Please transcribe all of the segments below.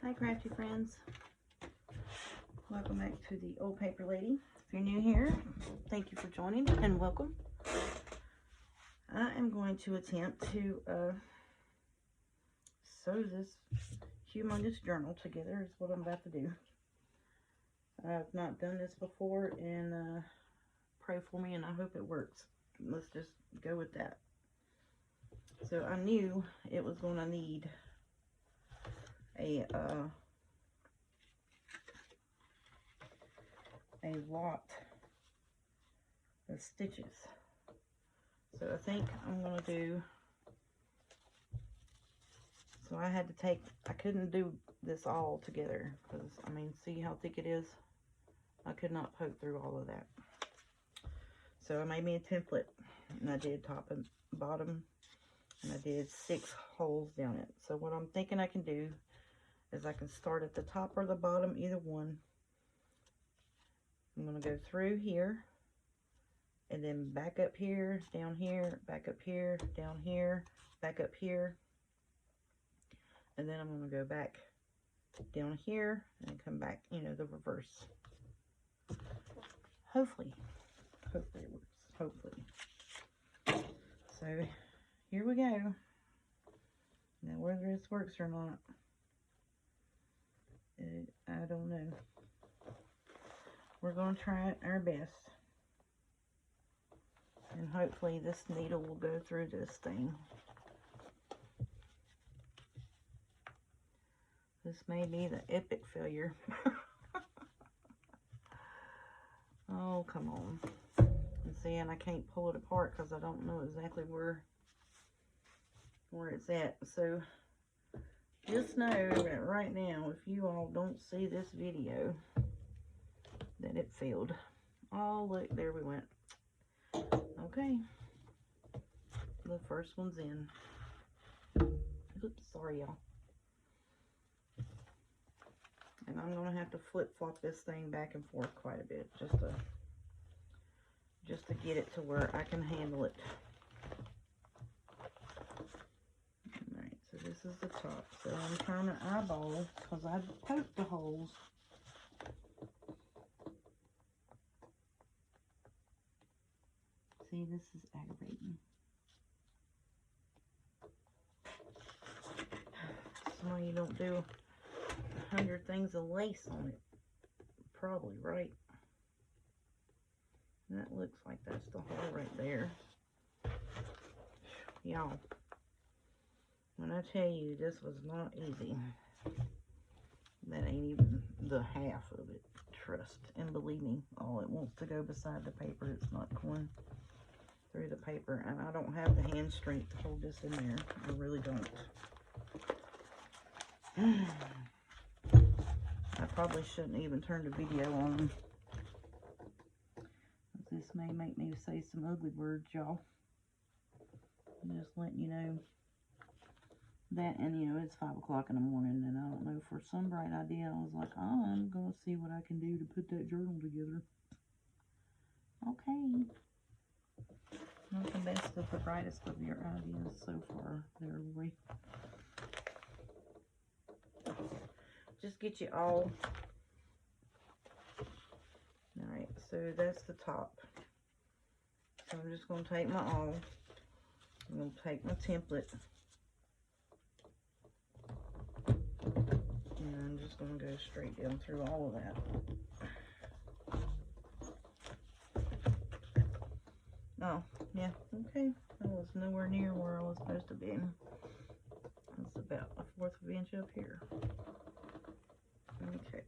Hi crafty friends, welcome back to the Old Paper Lady. If you're new here, thank you for joining and welcome. I am going to attempt to sew this humongous journal together is what I'm about to do. I've not done this before, and pray for me and I hope it works. Let's just go with that. So I knew it was going to need a lot of stitches. So I think I'm going to do, so I had to take, I couldn't do this all together because, I mean, see how thick it is? I could not poke through all of that. So I made me a template, and I did top and bottom, and I did 6 holes down it. So what I'm thinking I can do is I can start at the top or the bottom, either one. I'm going to go through here, and then back up here, down here, back up here, down here, back up here. And then I'm going to go back down here and come back, you know, the reverse. Hopefully it works. Hopefully. So here we go. Now whether this works or not, I don't know. We're going to try our best. And hopefully this needle will go through this thing. This may be the epic failure. Oh, come on. And see, and I can't pull it apart because I don't know exactly where it's at. So just know that right now, if you all don't see this video, that it failed. Oh, look, there we went. Okay. The first one's in. Oops, sorry, y'all. And I'm going to have to flip-flop this thing back and forth quite a bit just to get it to where I can handle it. Alright, so this is the top. So I'm trying to eyeball because I poked the holes. See, this is aggravating. That's why you don't do 100 things of lace on it. Probably, right? And that looks like that's the hole right there. Y'all, when I tell you this was not easy, that ain't even the half of it. Trust and believe me, all it wants to go beside the paper. It's not going through the paper, and I don't have the hand strength to hold this in there. I really don't. I probably shouldn't even turn the video on. This may make me say some ugly words, y'all. I'm just letting you know that, and you know, it's 5 o'clock in the morning, and I don't know, for some bright idea, I was like, oh, I'm going to see what I can do to put that journal together. Okay. Not the best of the brightest of your ideas so far there, Lori. Just get you all. Alright, so that's the top. So I'm just going to take my awl. I'm going to take my template. And I'm just going to go straight down through all of that. Oh, yeah, okay. I was nowhere near where I was supposed to be. It's about 1/4 of an inch up here. Okay.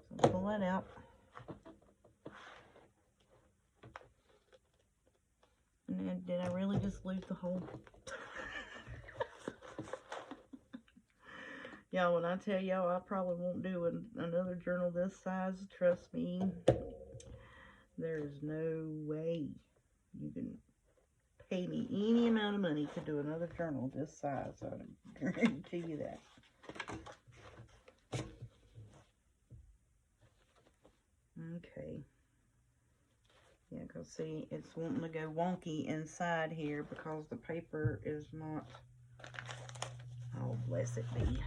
So pull that out. And then, did I really just lose the hole? Y'all, when I tell y'all I probably won't do another journal this size, trust me, there is no way you can pay me any amount of money to do another journal this size. I guarantee you that. Okay. Yeah, because see, it's wanting to go wonky inside here because the paper is not, oh, bless it be.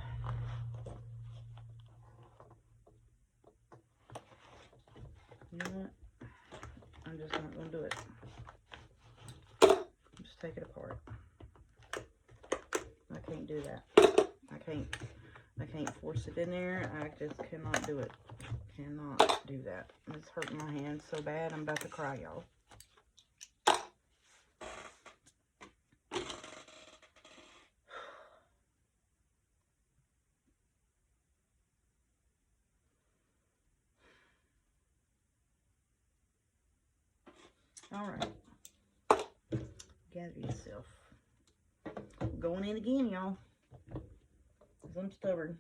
You know what? I'm just not going to do it. Just take it apart. I can't do that. I can't force it in there. I just cannot do it. Cannot do that. It's hurting my hand so bad. I'm about to cry, y'all. Alright. Gather yourself. Going in again, y'all. Because I'm stubborn.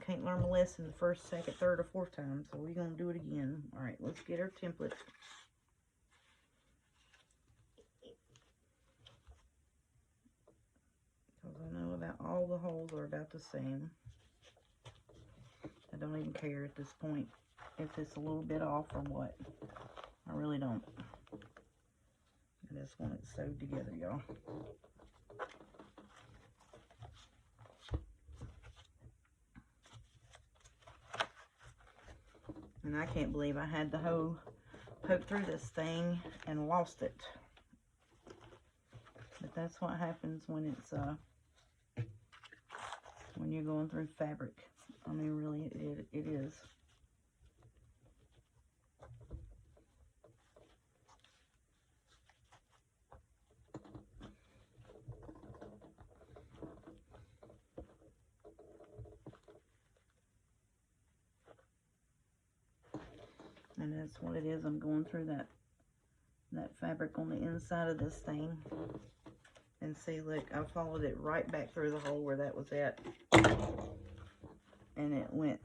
Can't learn my lesson the first, second, third, or fourth time. So we're going to do it again. Alright, let's get our template. Because I know about all the holes are about the same. I don't even care at this point if it's a little bit off or what. I really don't. I just want it sewed together, y'all. And I can't believe I had the hoe poke through this thing and lost it. But that's what happens when it's when you're going through fabric. I mean, really, it is. And that's what it is. I'm going through that fabric on the inside of this thing. And see, look, I followed it right back through the hole where that was at. And it went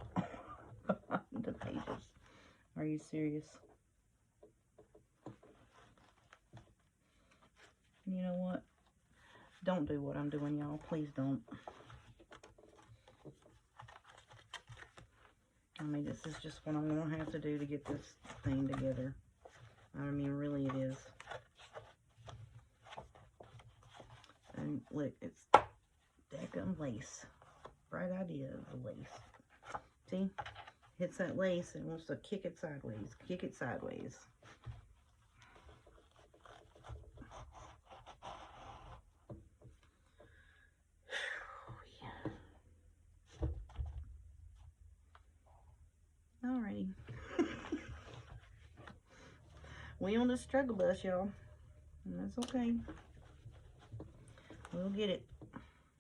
the pages. Are you serious? You know what? Don't do what I'm doing, y'all. Please don't. I mean, this is just what I'm going to have to do to get this thing together. I mean, really it is. And look, it's daggum lace. Bright idea of the lace. See? Hits that lace and wants to kick it sideways. Kick it sideways. Alrighty. We on the struggle bus, y'all. And that's okay. We'll get it.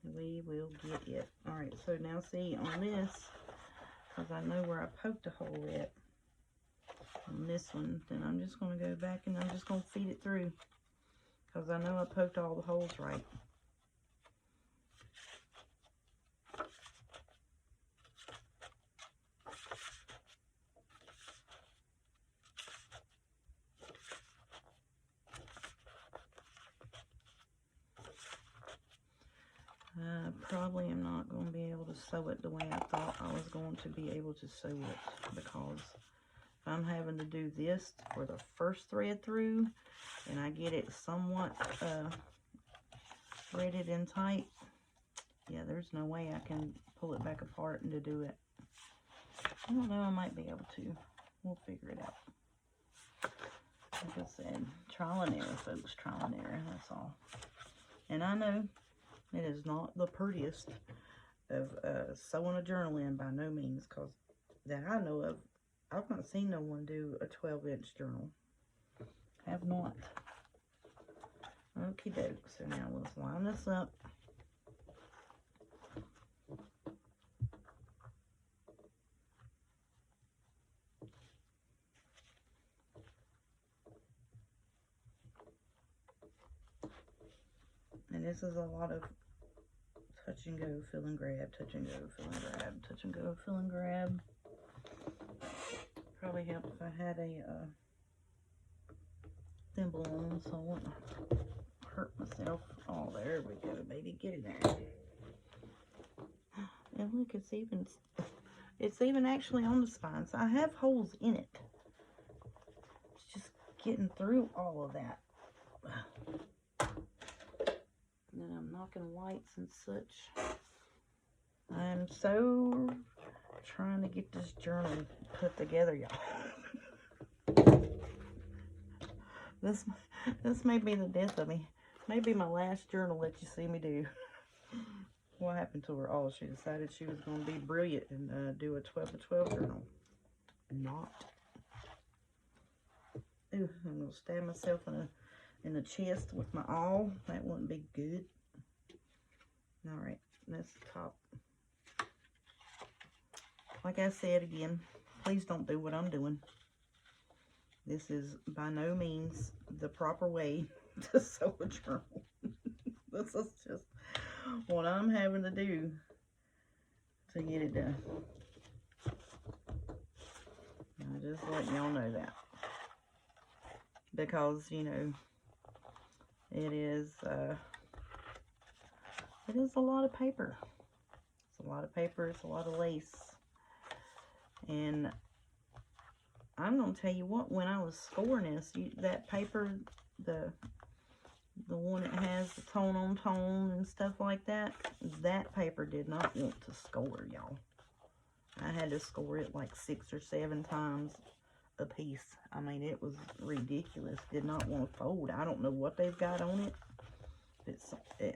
We will get it. Alright, so now see on this, because I know where I poked a hole at on this one, then I'm just going to go back and I'm just going to feed it through. Because I know I poked all the holes right. Probably am not going to be able to sew it the way I thought I was going to be able to sew it, because if I'm having to do this for the first thread through and I get it somewhat threaded in tight, yeah, there's no way I can pull it back apart and to do it. I don't know, I might be able to. We'll figure it out. Like I said, trial and error, folks, trial and error, that's all. And I know it is not the prettiest of sewing a journal in, by no means, because that I know of, I've not seen no one do a 12-inch journal. Have not. Okie doke. So now let's line this up. And this is a lot of touch and go, fill and grab, touch and go, fill and grab, touch and go, fill and grab. Probably help if I had a thimble on, so I wouldn't hurt myself. Oh, there we go, baby, get in there. And look, it's even actually on the spine, so I have holes in it. It's just getting through all of that. And then I'm knocking whites and such. I'm so trying to get this journal put together, y'all. This may be the death of me. Maybe my last journal that you see me do. What happened to her? Oh, she decided she was going to be brilliant and do a 12-12 journal. Not. Ooh, I'm going to stab myself in the chest with my awl. That wouldn't be good. Alright, that's the top. Like I said again, please don't do what I'm doing. This is by no means the proper way to sew a journal. This is just what I'm having to do to get it done. I'm just letting y'all know that. Because, you know, it is a lot of paper. It's a lot of paper, it's a lot of lace. And I'm going to tell you what, when I was scoring this, that paper, the one that has the tone on tone and stuff like that, that paper did not want to score, y'all. I had to score it like 6 or 7 times a piece. I mean, it was ridiculous. Did not want to fold. I don't know what they've got on it.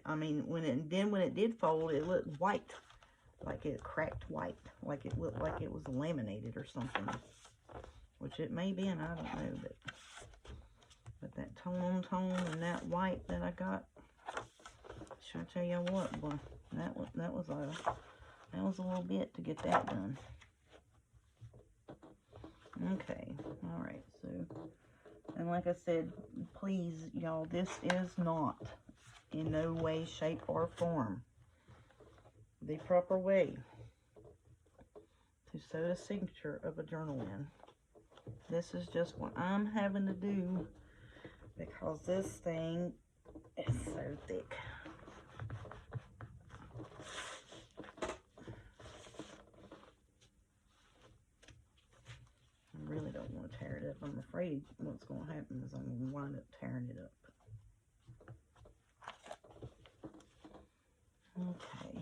I mean, when it did fold, it looked white. Like it cracked white. Like it looked like it was laminated or something. Which it may be, and I don't know, but that tone on tone and that white that I got, should I tell you what, boy, that was a little bit to get that done. Okay, all right. So, and like I said, please, y'all, this is not in no way, shape, or form the proper way to sew the signature of a journal in. This is just what I'm having to do because this thing is so thick. I really don't want to tear it up. I'm afraid what's going to happen is I'm going to wind up tearing it up. Okay.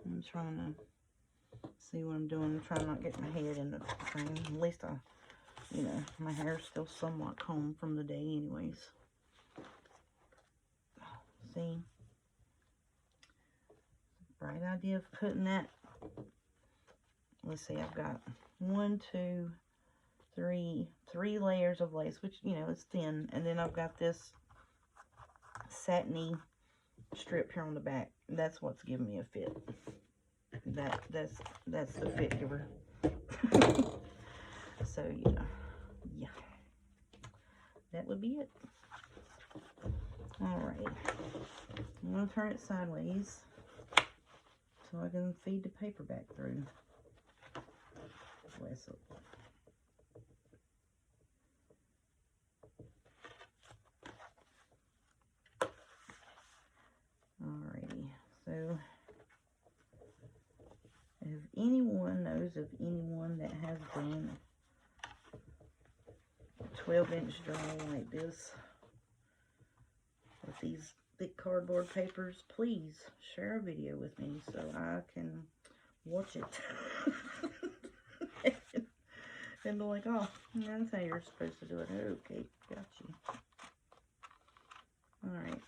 I'm trying to see what I'm doing. I'm trying not to get my head in the frame. At least you know, my hair's still somewhat combed from the day anyways. See? Bright idea of putting that. Let's see, I've got 1, 2, 3 layers of lace, which, you know, is thin. And then I've got this satiny strip here on the back. That's what's giving me a fit. That's the fit giver. So, you know, yeah. That would be it. Alright. I'm going to turn it sideways so I can feed the paper back through. Bless it. Alrighty. So, if anyone knows of anyone that has done a 12-inch journal like this with these thick cardboard papers, please share a video with me so I can watch it. And be like, oh, that's how you're supposed to do it. Okay, got you. Alright.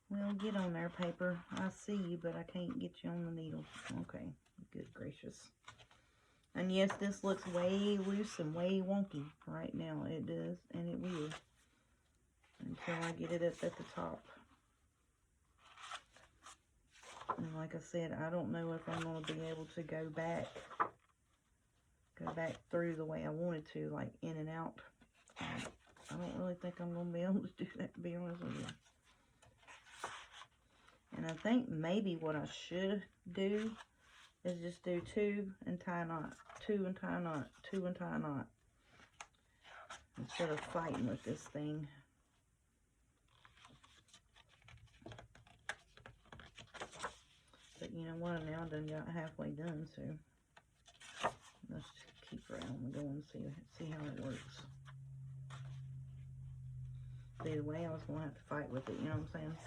Well, get on there, paper. I see you, but I can't get you on the needle. Okay, good gracious. And yes, this looks way loose and way wonky right now. It does, and it will. Until I get it up at the top. And like I said, I don't know if I'm going to be able to go back through the way I wanted to, like in and out. I don't really think I'm going to be able to do that, to be honest with you. And I think maybe what I should do is just do 2 and tie a knot, 2 and tie a knot, 2 and tie a knot, instead of fighting with this thing. But you know what, now I done got halfway done, so let's just keep around and go and see how it works. either way, I was going to have to fight with it, you know what I'm saying?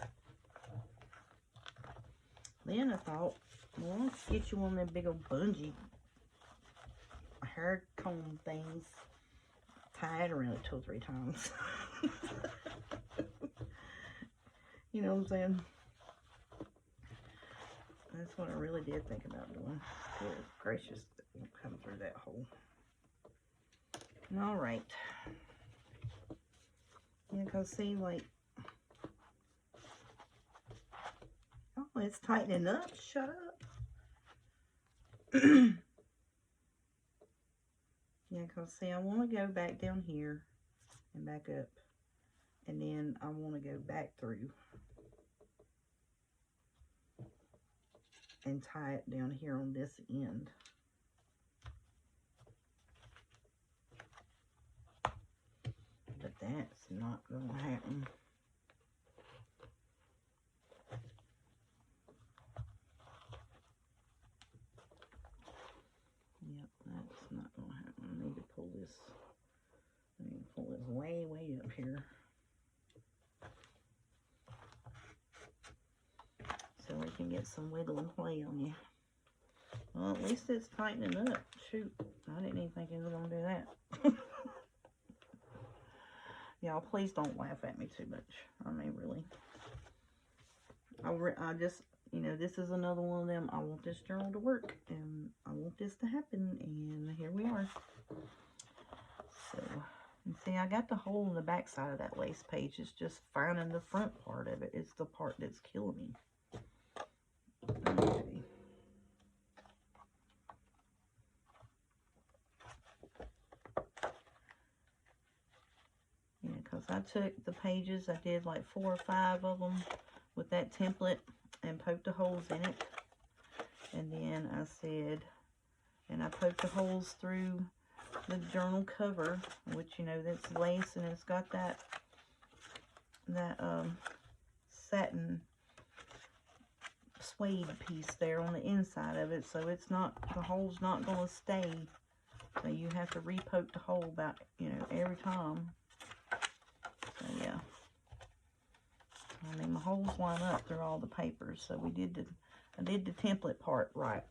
Then I thought, well, let's get you one of them big old bungee hair comb things. Tie it around it 2 or 3 times. You know what I'm saying? That's what I really did think about doing. Good gracious, it won't come through that hole. All right. Yeah, because see, like, oh, it's tightening up. Shut up. Yeah, because see, I want to go back down here and back up. And then I want to go back through and tie it down here on this end. But that's not going to happen. Yep, that's not going to happen. I need to pull this. I need to pull this way, way up here. So we can get some wiggle and play on you. Well, at least it's tightening up. Shoot, I didn't even think it was going to do that. Y'all, please don't laugh at me too much. I mean, really. I just, you know, this is another one of them. I want this journal to work, and I want this to happen, and here we are. So, and see, I got the hole in the back side of that lace page. It's just finding the front part of it. It's the part that's killing me. Okay. Yeah, because I took the pages, I did like 4 or 5 of them with that template and poked the holes in it. And then I said, and I poked the holes through the journal cover, which, you know, that's lace, and it's got that satin suede piece there on the inside of it, so it's not, the hole's not going to stay, so you have to re-poke the hole about, you know, every time. So yeah, I mean, my holes line up through all the papers, so I did the template part right.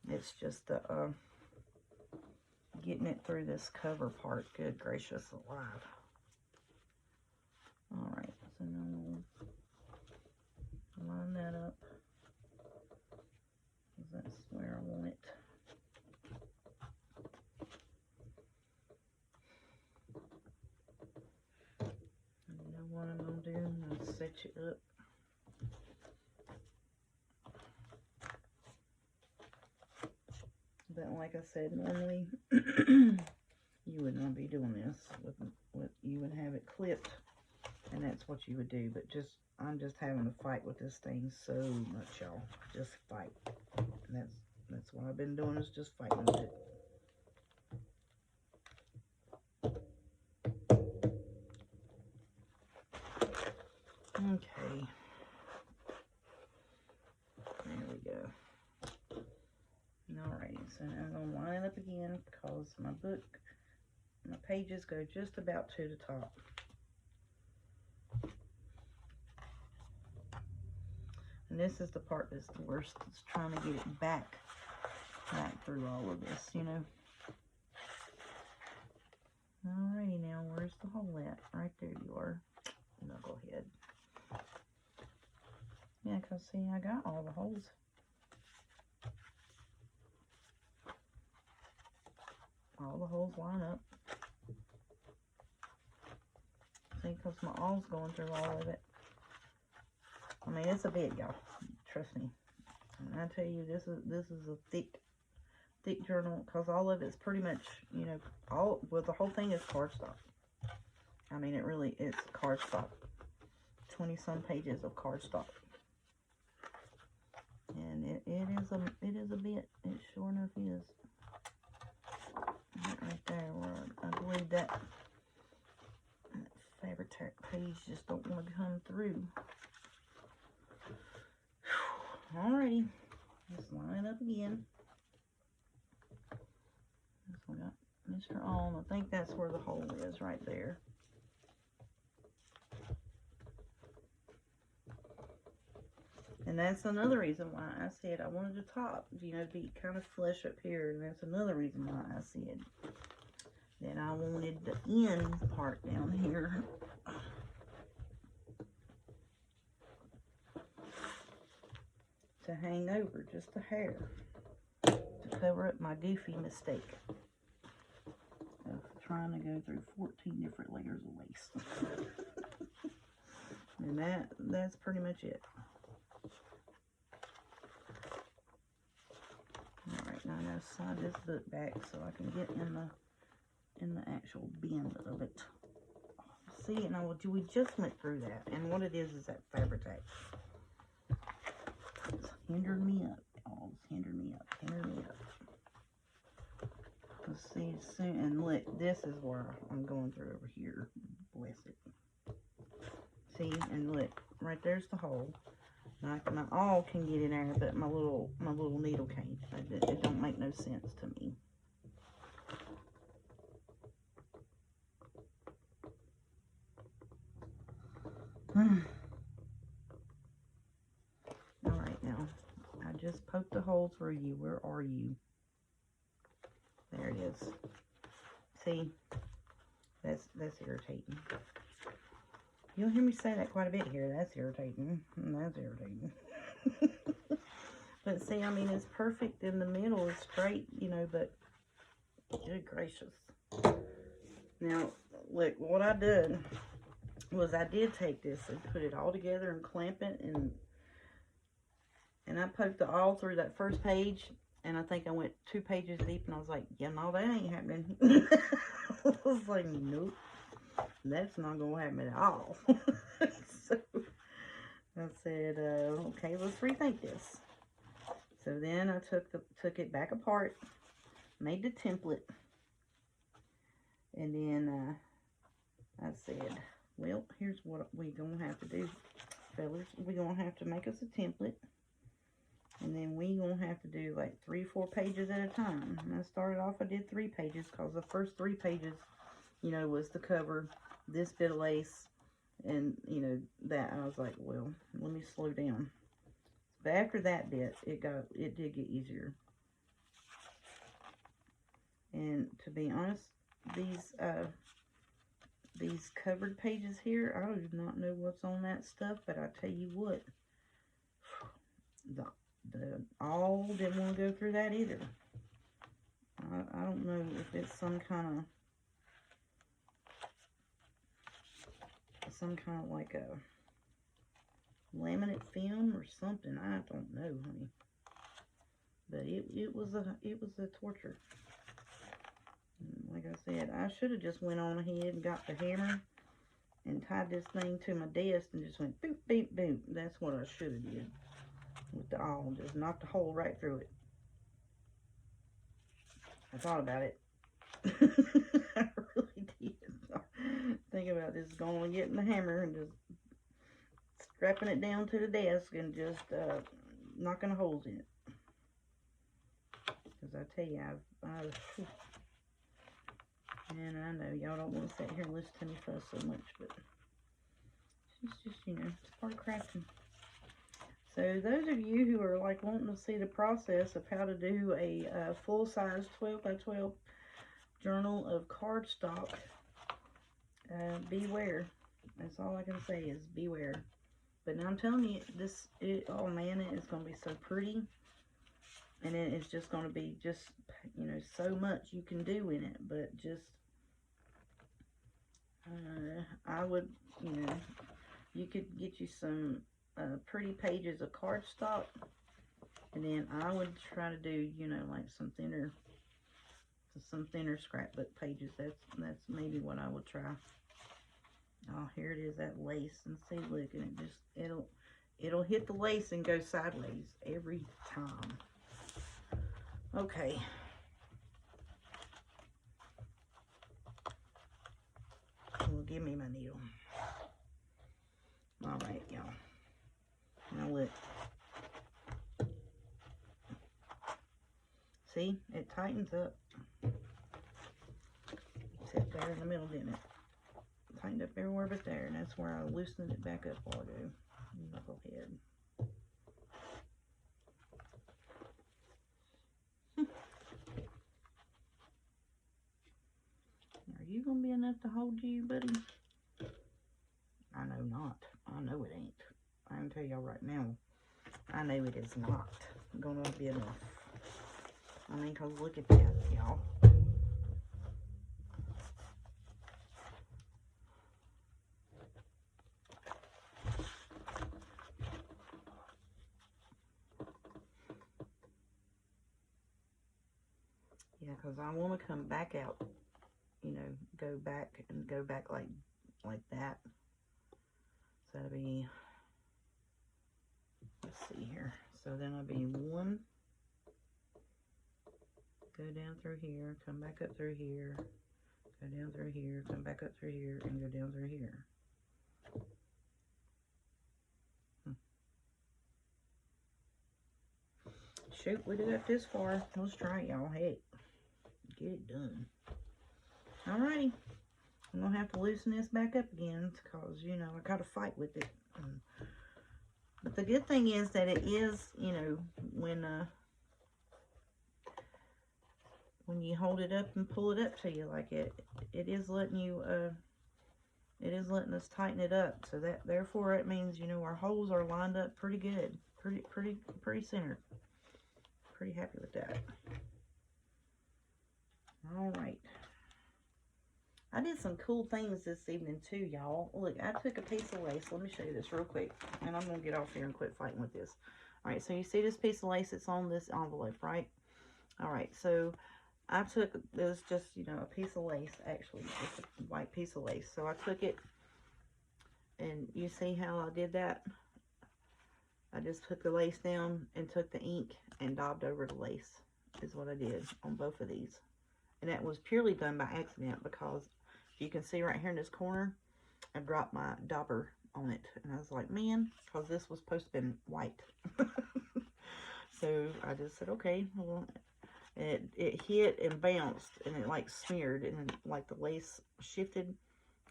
It's just the getting it through this cover part. Good gracious alive. All right, so now we'll line that up, because that's where I want it. And you know what I'm going to do? I'm going to set you up. But like I said, normally you would not be doing this. You would have it clipped, and that's what you would do. But I'm just having to fight with this thing so much, y'all. Just fight. And that's what I've been doing, is just fighting with it. Okay. There we go. Alrighty, so now I'm going to line it up again, because my pages go just about to the top. And this is the part that's the worst. It's trying to get it back through all of this, you know. Alrighty, now where's the hole at? Right there you are, knucklehead. Yeah, because see, I got all the holes. All the holes line up. See, because my awn's going through all of it. I mean, it's a bit, y'all. Trust me. And I tell you, this is a thick journal, because all of it's pretty much, you know, the whole thing is cardstock. I mean, it's cardstock. 20-some pages of cardstock. And it is a bit. It sure enough is. Right there, where I believe that fabric tack page just don't want to come through. Alrighty, just line it up again. This one got Mr. On. I think that's where the hole is, right there. And that's another reason why I said I wanted the top, you know, to be kind of flush up here. And that's another reason why I said that I wanted the end part down here to hang over just a hair to cover up my goofy mistake of trying to go through 14 different layers of lace. And that's pretty much it. Alright, now I'm going to slide this book back so I can get in the actual bend of it. See, now we just went through that, and what it is that Fabri-Tac. It's hindering me up. Oh, it's hindering me up. Let's see, soon, and look, this is where I'm going through over here. Bless it. See, and look, right there's the hole. My awl can get in there, but my little needle can't. It don't make no sense to me. Alright, now, I just poked a hole through you. Where are you? There it is. See? That's irritating. You'll hear me say that quite a bit here. That's irritating. That's irritating. But see, I mean, it's perfect in the middle. It's straight, you know, but good gracious. Now, look, what I did was I did take this and put it all together and clamp it, and I poked the awl through that first page, and I think I went 2 pages deep, and I was like, yeah, no, that ain't happening. I was like, nope, that's not gonna happen at all. So I said, okay, let's rethink this. So then I took it back apart, made the template, and then I said, well, here's what we're going to have to do, fellas. We're going to have to make us a template. And then we're going to have to do like 3 or 4 pages at a time. And I started off, I did 3 pages because the first 3 pages, you know, was the cover, this bit of lace, and, you know, that. I was like, well, let me slow down. But after that bit, it did get easier. And to be honest, these covered pages here, I do not know what's on that stuff, but I tell you what, the awl didn't want to go through that either. I don't know if it's some kind of like a laminate film or something. I don't know, honey. But it was a torture. Like I said, I should have just went on ahead and got the hammer and tied this thing to my desk and just went boop, boop, boop. That's what I should have did with the awl. Just knocked a hole right through it. I thought about it. I really did. Think about this, going and getting the hammer and just strapping it down to the desk and just knocking holes in it. Because I tell you, and I know y'all don't want to sit here and listen to me fuss so much, but it's just, you know, it's part of crafting. So those of you who are like wanting to see the process of how to do a full-size 12 by 12 journal of cardstock, beware. That's all I can say is beware. But now I'm telling you, oh man, it is going to be so pretty. And then it's just going to be just, you know, so much you can do in it. But just, I would, you know, you could get you some pretty pages of cardstock. And then I would try to do, you know, like some thinner scrapbook pages. That's maybe what I would try. Oh, here it is, that lace. And see, look, and it just, it'll hit the lace and go sideways every time. Okay. Well, give me my needle. All right, y'all. Now look. See, it tightens up. Except there in the middle, didn't it? Tightened up everywhere but there, and that's where I loosened it back up while ago. Knucklehead. to hold you, buddy? I know not. I know it ain't. I can tell y'all right now, I know it is not gonna be enough. I mean, cause look at that, y'all. Yeah, cause I want to come back out, you know, go back like that. So that'll be, let's see here. So then I'll be one, go down through here, come back up through here, go down through here, come back up through here, and go down through here. Shoot, we did it this far. Let's try it, y'all. Hey, get it done. Alrighty. I'm going to have to loosen this back up again because, you know, I got to fight with it. But the good thing is that it is, you know, when you hold it up and pull it up to you like it is letting you, it is letting us tighten it up. So that, therefore, it means, you know, our holes are lined up pretty good. Pretty centered. Pretty happy with that. All right. I did some cool things this evening too, y'all. Look, I took a piece of lace. Let me show you this real quick. And I'm going to get off here and quit fighting with this. All right, so you see this piece of lace that's on this envelope, right? All right, so I took, it was just, you know, a piece of lace, actually. Just a white piece of lace. So I took it, and you see how I did that? I just took the lace down and took the ink and daubed over the lace, is what I did on both of these. And that was purely done by accident because you can see right here in this corner, I dropped my dauber on it. And I was like, man, because this was supposed to be white. So I just said, okay, well, it hit and bounced and it like smeared and like the lace shifted.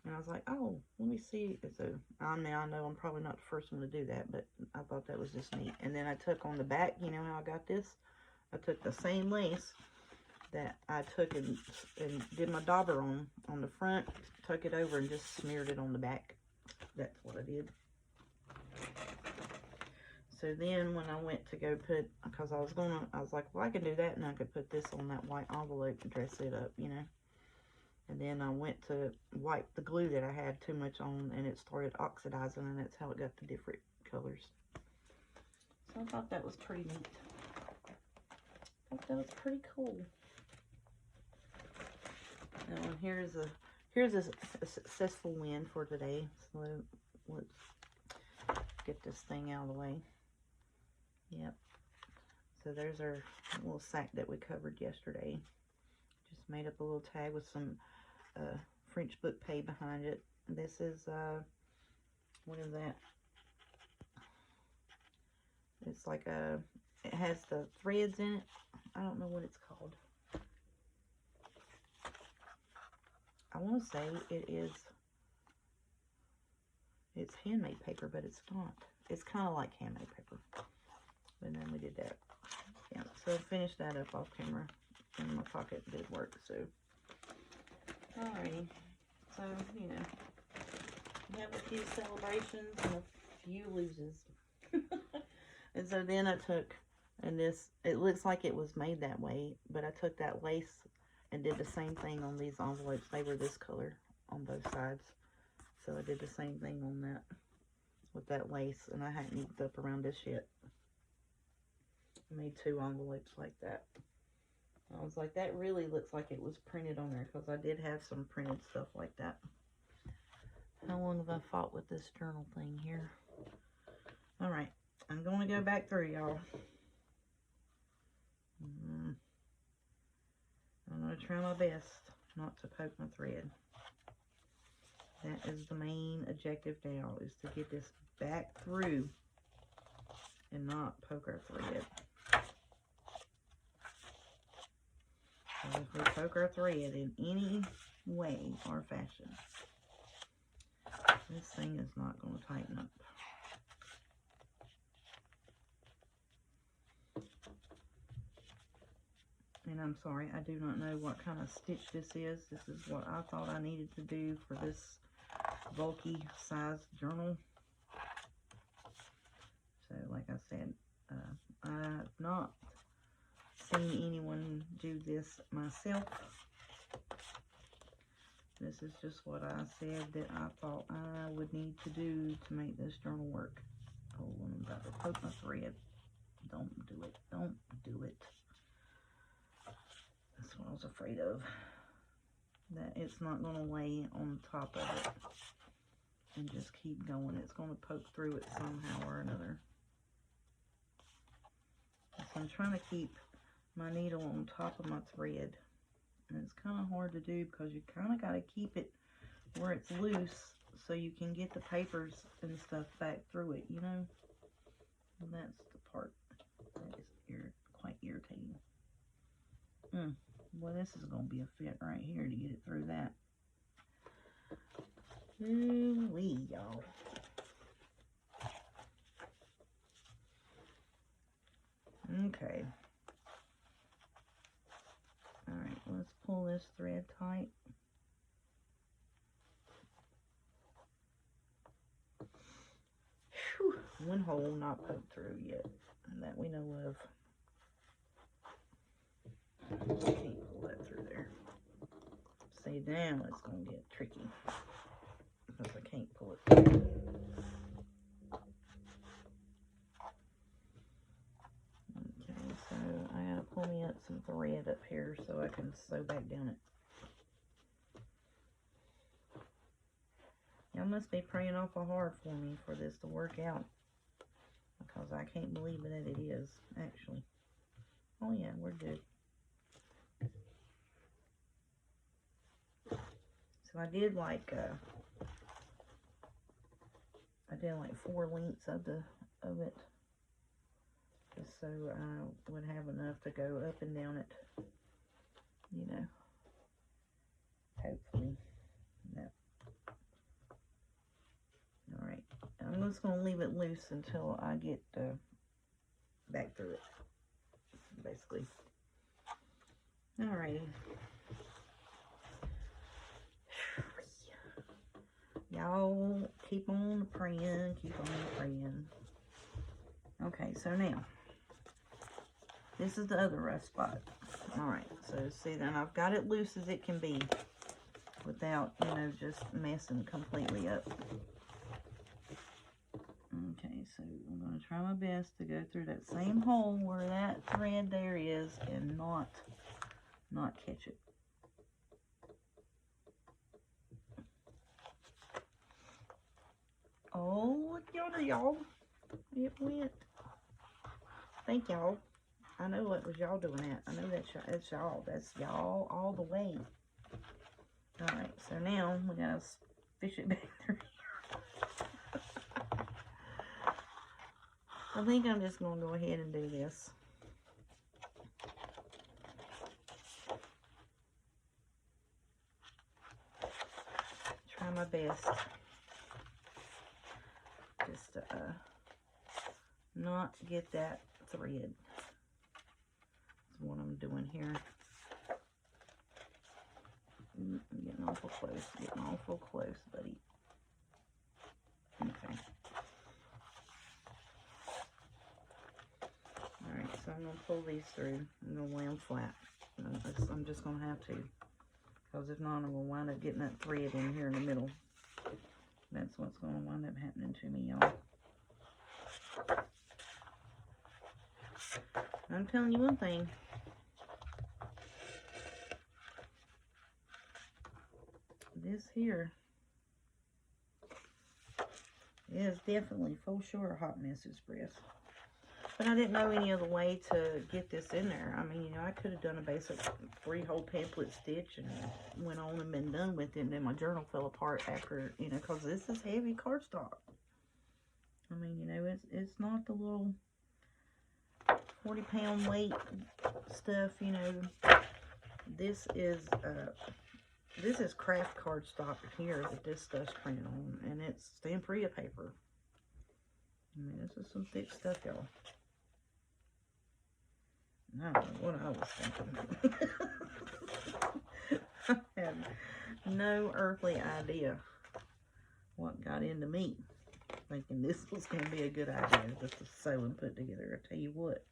And I was like, oh, let me see. So I know I'm probably not the first one to do that, but I thought that was just neat. And then I took on the back, you know how I got this? I took the same lace that I took and did my dauber on the front, took it over and just smeared it on the back. That's what I did. So then when I went to go put, because I was like, well, I can do that, and I could put this on that white envelope to dress it up, you know. And then I went to wipe the glue that I had too much on, and it started oxidizing, and that's how it got the different colors. So I thought that was pretty neat. I thought that was pretty cool. Now here's a successful win for today. So let's get this thing out of the way. Yep. So there's our little sack that we covered yesterday. Just made up a little tag with some French book pay behind it. This is what is that? It's like it has the threads in it. I don't know what it's called. I want to say it's handmade paper, but it's not. It's kind of like handmade paper. And then we did that. Yeah, so I finished that up off camera. And my pocket did work, so. Alrighty. So, you know, we have a few celebrations and a few loses. And so then I took, and this, it looks like it was made that way, but I took that lace and did the same thing on these envelopes. They were this color on both sides. So I did the same thing on that, with that lace, and I hadn't inked up around this yet. I made 2 envelopes like that. I was like, that really looks like it was printed on there, because I did have some printed stuff like that. How long have I fought with this journal thing here? Alright, I'm going to go back through, y'all. I'm going to try my best not to poke my thread. That is the main objective now, is to get this back through and not poke our thread. So if we poke our thread in any way or fashion, this thing is not going to tighten up. And I'm sorry, I do not know what kind of stitch this is. This is what I thought I needed to do for this bulky size journal. So, like I said, I've not seen anyone do this myself. This is just what I said that I thought I would need to do to make this journal work. Oh, I'm about to poke my thread. Don't do it. Don't do it. That's what I was afraid of. That it's not going to lay on top of it and just keep going. It's going to poke through it somehow or another. So I'm trying to keep my needle on top of my thread. And it's kind of hard to do because you kind of got to keep it where it's loose so you can get the papers and stuff back through it, you know? And that's the part that is quite irritating. Well, this is going to be a fit right here to get it through that. Ooh-wee, y'all. Okay. Alright, let's pull this thread tight. Whew, one hole not poked through yet, and that we know of. Can't pull that through there. See, now it's going to get tricky because I can't pull it through. Okay, so I gotta pull me up some thread up here so I can sew back down it. Y'all must be praying awful hard for me for this to work out, because I can't believe that it is, actually. Oh yeah, we're good. So I did like 4 lengths of it, just so I would have enough to go up and down it, you know, hopefully. That. Alright, I'm just going to leave it loose until I get back through it, basically. Alrighty. Y'all keep on praying, keep on praying. Okay, so now, this is the other rough spot. Alright, so see, then I've got it loose as it can be without, you know, just messing completely up. Okay, so I'm going to try my best to go through that same hole where that thread there is and not catch it. Oh, look yonder, y'all. It went. Thank y'all. I know what was y'all doing that. I know that's y'all. That's y'all all the way. Alright, so now we gotta fish it back through here. I think I'm just gonna go ahead and do this. Try my best. Just to not get that thread. That's what I'm doing here. I'm getting awful close, buddy. Okay. Alright, so I'm going to pull these through. I'm going to lay them flat. I'm just going to have to. Because if not, I'm going to wind up getting that thread in here in the middle. That's what's going to wind up happening to me, y'all. I'm telling you one thing. This here is definitely for sure a hot mess express. But I didn't know any other way to get this in there. I mean, you know, I could have done a basic 3-hole pamphlet stitch and went on and been done with it. And then my journal fell apart after, you know, because this is heavy cardstock. I mean, you know, it's not the little 40-pound weight stuff, you know. This is craft cardstock here that this stuff's printed on, and it's Stamperia paper. I mean, this is some thick stuff, y'all. I don't know what I was thinking. I have no earthly idea what got into me thinking this was going to be a good idea just to sew and put together. I tell you what.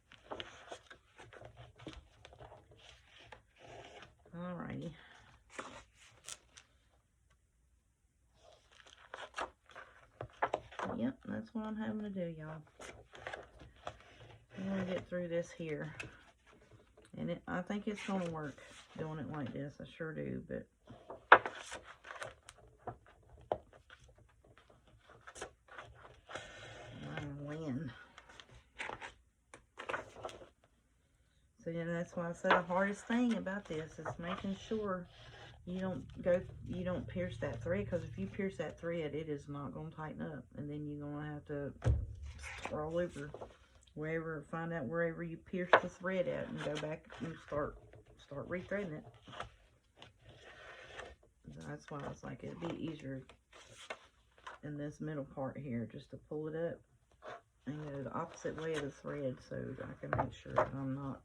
Alrighty. Yep, that's what I'm having to do, y'all. I'm going to get through this here. And I think it's going to work doing it like this. I sure do, but I don't know when. So, yeah, that's why I said the hardest thing about this is making sure you don't pierce that thread, because if you pierce that thread, it is not going to tighten up, and then you're going to have to roll over find out wherever you pierce the thread at, and go back and start rethreading it. That's why I was like, it'd be easier in this middle part here just to pull it up and go the opposite way of the thread, so I can make sure that I'm not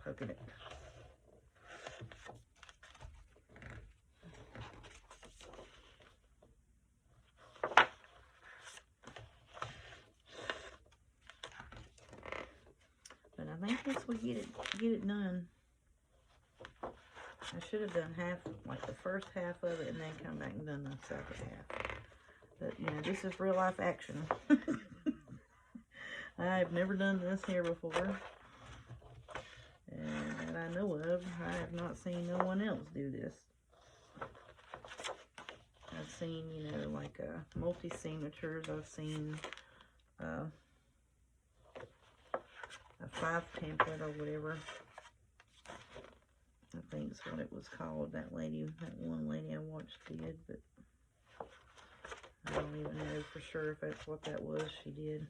poking it. But I think this will get it done. I should have done half, like the first half of it, and then come back and done the second half. But, you know, this is real life action. I've never done this here before. And that I know of, I have not seen no one else do this. I've seen, you know, like multi-signatures. I've seen a 5 template or whatever. I think it's what it was called. That one lady I watched did, but I don't even know for sure if that's what that was she did.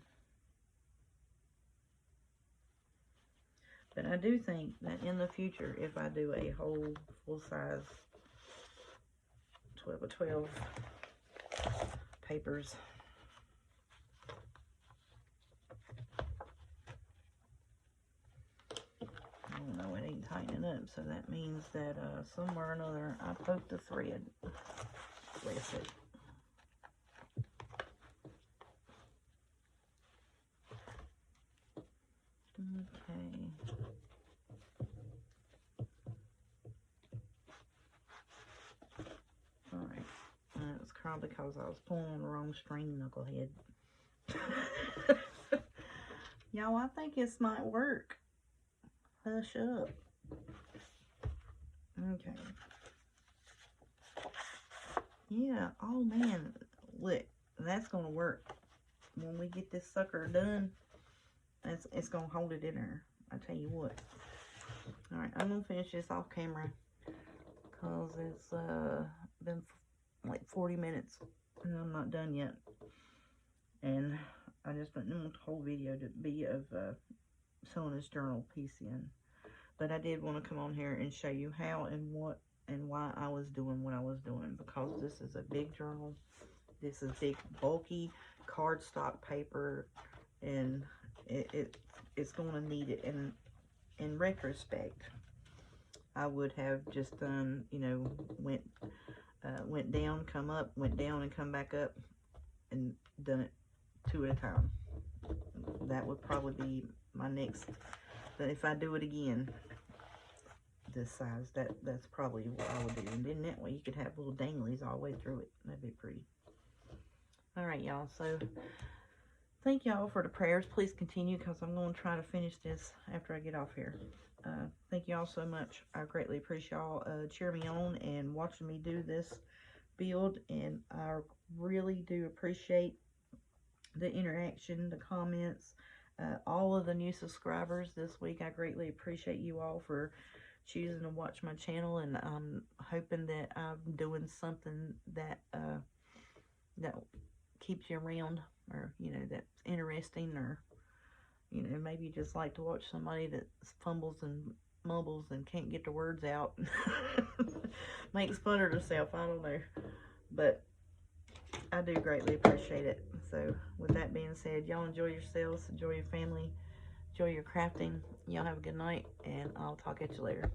But I do think that in the future, if I do a whole full-size 12 by 12 papers, oh no, it ain't tightening up, so that means that somewhere or another I poked the thread. Wait a second. Okay. Alright. It's probably because I was pulling on the wrong string, knucklehead. Y'all, I think this might work. Hush up. Okay. Yeah. Oh, man. Look. That's going to work. When we get this sucker done, it's going to hold it in there. I tell you what. Alright, I'm going to finish this off camera. Because it's been like 40 minutes. And I'm not done yet. And I just didn't want the whole video to be of sewing this journal piece in. But I did want to come on here and show you how and what and why I was doing what I was doing. Because this is a big journal. This is big, bulky cardstock paper. And it's going to need it. And in retrospect, I would have just done, you know, went down, come up, went down and come back up, and done it 2 at a time. That would probably be my next, but if I do it again this size, that's probably what I would do. And then that way you could have little danglies all the way through it. That'd be pretty. Alright, y'all, so thank y'all for the prayers. Please continue, because I'm going to try to finish this after I get off here. Thank y'all so much. I greatly appreciate y'all cheering me on and watching me do this build, and I really do appreciate the interaction, the comments, all of the new subscribers this week. I greatly appreciate you all for choosing to watch my channel, and I'm hoping that I'm doing something that that keeps you around, or, you know, that's interesting, or, you know, maybe you just like to watch somebody that fumbles and mumbles and can't get the words out. Makes fun of herself, I don't know. But I do greatly appreciate it. So, with that being said, y'all enjoy yourselves, enjoy your family, Enjoy your crafting. Y'all have a good night, and I'll talk at you later.